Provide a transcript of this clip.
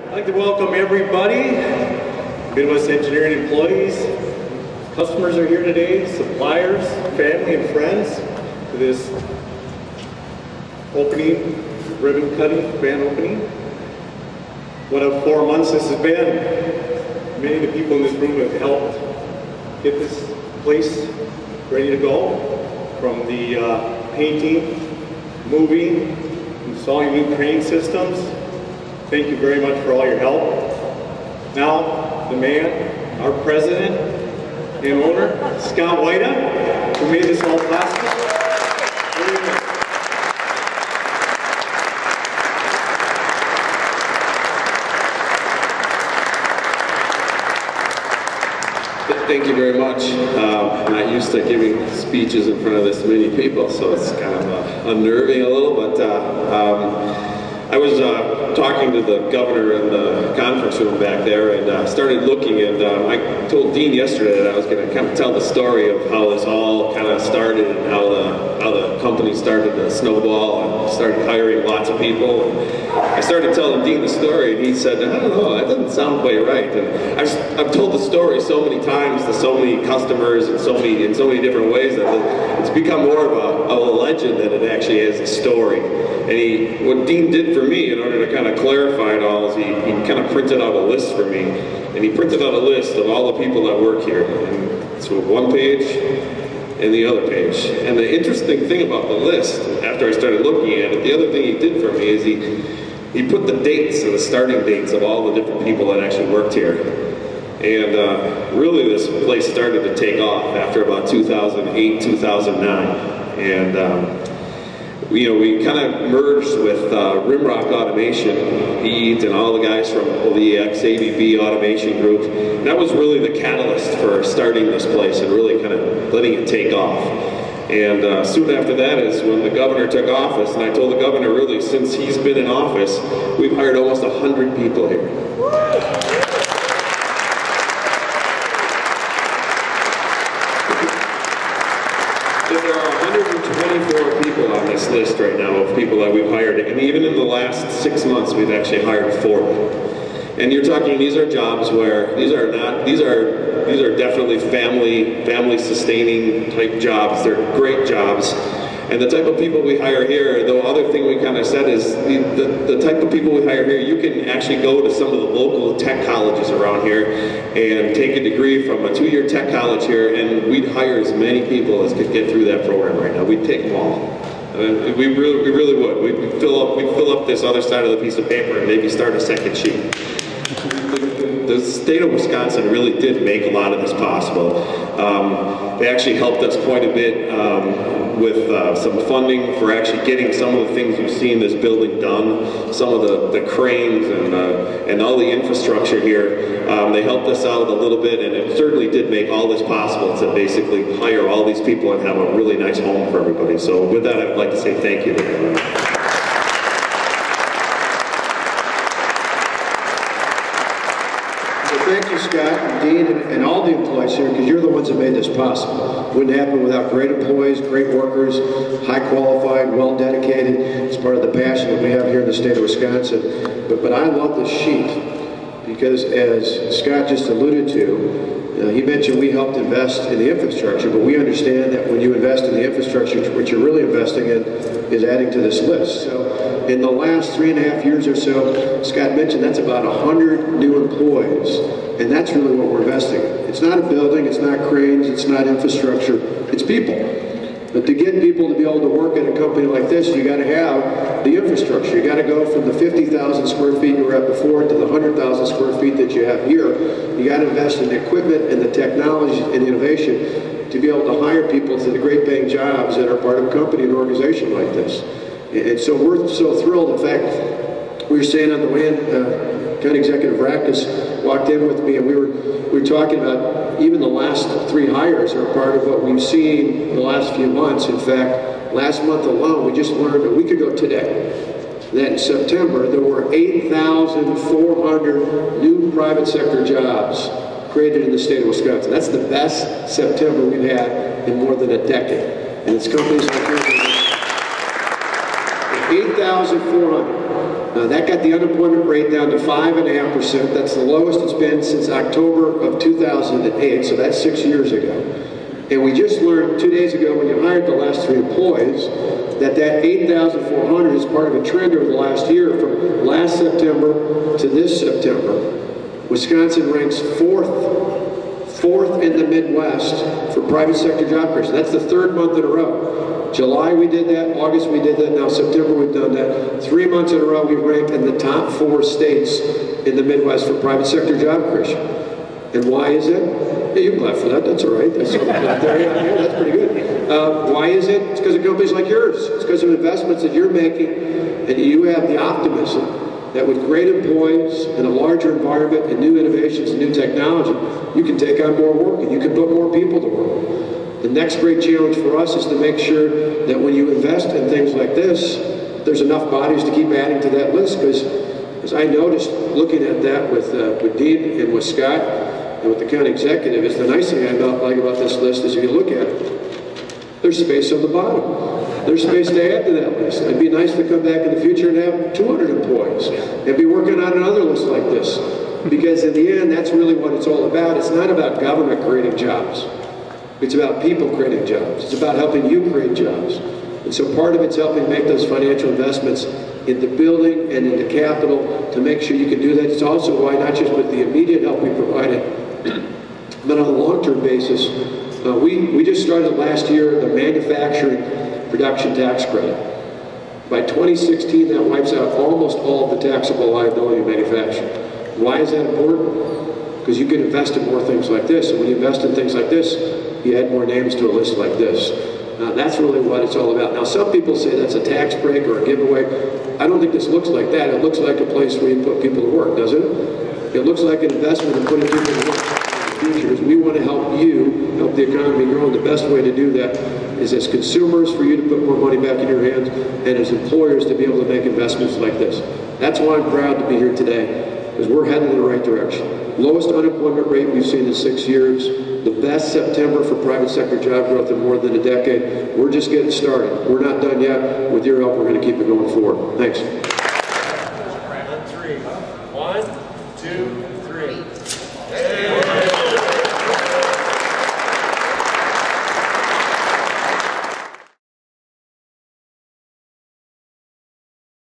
I'd like to welcome everybody, Midwest Engineering employees, customers are here today, suppliers, family and friends to this opening, ribbon cutting, grand opening. What a 4 months this has been. Many of the people in this room have helped get this place ready to go. From the painting, moving, installing new crane systems. Thank you very much for all your help. Now, the man, our president and owner, Scott Whitehead, who made this all possible. Thank you very much. I'm not used to giving speeches in front of this many people, so it's kind of unnerving a little, but I was talking to the governor in the conference room back there and started looking, and I told Dean yesterday that I was going to kind of tell the story of how this all kind of started and how the company started to snowball and started hiring lots of people. And I started telling Dean the story, and he said, I don't know, that doesn't sound quite right. And I've told the story so many times to so many customers and in so many different ways that it's become more of a legend than it actually is a story. And what Dean did for me in order to kind of clarify it all is he kind of printed out a list for me. And he printed out a list of all the people that work here. And so one page and the other page. And the interesting thing about the list, after I started looking at it, the other thing he did for me is he put the dates and the starting dates of all the different people that actually worked here. And really this place started to take off after about 2008, 2009. And we kind of merged with Rimrock Automation, Pete, and all the guys from OVX, ABB Automation Group. And that was really the catalyst for starting this place and really kind of letting it take off. And soon after that is when the governor took office, and I told the governor, really, since he's been in office, we've hired almost 100 people here. There are 124 people on this list right now of people that we've hired, and even in the last 6 months, we've actually hired 40. And you're talking, these are jobs where these are definitely family sustaining type jobs. They're great jobs. And the type of people we hire here, the other thing we kind of said is the type of people we hire here, you can actually go to some of the local tech colleges around here and take a degree from a 2-year tech college here, and we'd hire as many people as could get through that program right now. We'd take them all. We really would. We'd fill up this other side of the piece of paper and maybe start a second sheet. The state of Wisconsin really did make a lot of this possible. They actually helped us quite a bit with some funding for actually getting some of the things you've seen this building done, some of the cranes and all the infrastructure here. They helped us out a little bit, and it certainly did make all this possible to basically hire all these people and have a really nice home for everybody. So with that, I'd like to say thank you to everyone. Thank you, Scott and Dean, and all the employees here, because you're the ones that made this possible. It wouldn't happen without great employees, great workers, high qualified, well dedicated. It's part of the passion that we have here in the state of Wisconsin. But I love this sheet, because as Scott just alluded to, he mentioned we helped invest in the infrastructure, but we understand that when you invest in the infrastructure, what you're really investing in is adding to this list. So in the last 3.5 years or so, Scott mentioned that's about 100 new employees, and that's really what we're investing in. It's not a building, it's not cranes, it's not infrastructure, it's people. But to get people to be able to work at a company like this, you got to have the infrastructure. You got to go from the 50,000 square feet you were at before to the 100,000 square feet that you have here. You got to invest in the equipment and the technology and innovation to be able to hire people to the great paying jobs that are part of a company and organization like this. And so we're so thrilled. In fact, we were saying on the way in, County Executive Rackus walked in with me, and we were talking about even the last 3 hires are part of what we've seen in the last few months. In fact, last month alone, we just learned a week ago today that in September there were 8,400 new private sector jobs created in the state of Wisconsin. That's the best September we've had in more than a decade. And it's companies like yours. 8,400. That got the unemployment rate down to 5.5%. That's the lowest it's been since October of 2008, so that's 6 years ago. And we just learned 2 days ago when you hired the last 3 employees that 8,400 is part of a trend over the last year from last September to this September. Wisconsin ranks fourth in the Midwest for private sector job creation. That's the 3rd month in a row. July we did that, August we did that, now September we've done that. 3 months in a row we've ranked in the top 4 states in the Midwest for private sector job creation. And why is it? Yeah, you can clap for that, that's all right. That's something out there, yeah, that's pretty good. Why is it? It's because of companies like yours. It's because of investments that you're making, and you have the optimism that with great employees and a larger environment and new innovations and new technology, you can take on more work and you can put more people to work. The next great challenge for us is to make sure that when you invest in things like this, there's enough bodies to keep adding to that list, because as I noticed looking at that with Dean and with Scott and with the county executive, is the nice thing I like about this list is if you look at it, there's space on the bottom. There's space to add to that list. It'd be nice to come back in the future and have 200 employees and be working on another list like this. Because in the end, that's really what it's all about. It's not about government creating jobs. It's about people creating jobs. It's about helping you create jobs. And so part of it's helping make those financial investments into building and into capital to make sure you can do that. It's also why not just with the immediate help we provided, but on a long-term basis, we just started last year the manufacturing production tax credit. By 2016, that wipes out almost all of the taxable liability of manufacturing. Why is that important? Because you can invest in more things like this, and when you invest in things like this, you add more names to a list like this. That's really what it's all about. Now, some people say that's a tax break or a giveaway. I don't think this looks like that. It looks like a place where you put people to work, doesn't it? It looks like an investment in putting people to work. Futures. We want to help you, help the economy grow, and the best way to do that is as consumers for you to put more money back in your hands, and as employers to be able to make investments like this. That's why I'm proud to be here today, because we're heading in the right direction. Lowest unemployment rate we've seen in 6 years, the best September for private sector job growth in more than a decade. We're just getting started. We're not done yet. With your help, we're going to keep it going forward. Thanks. 1, 2, 3.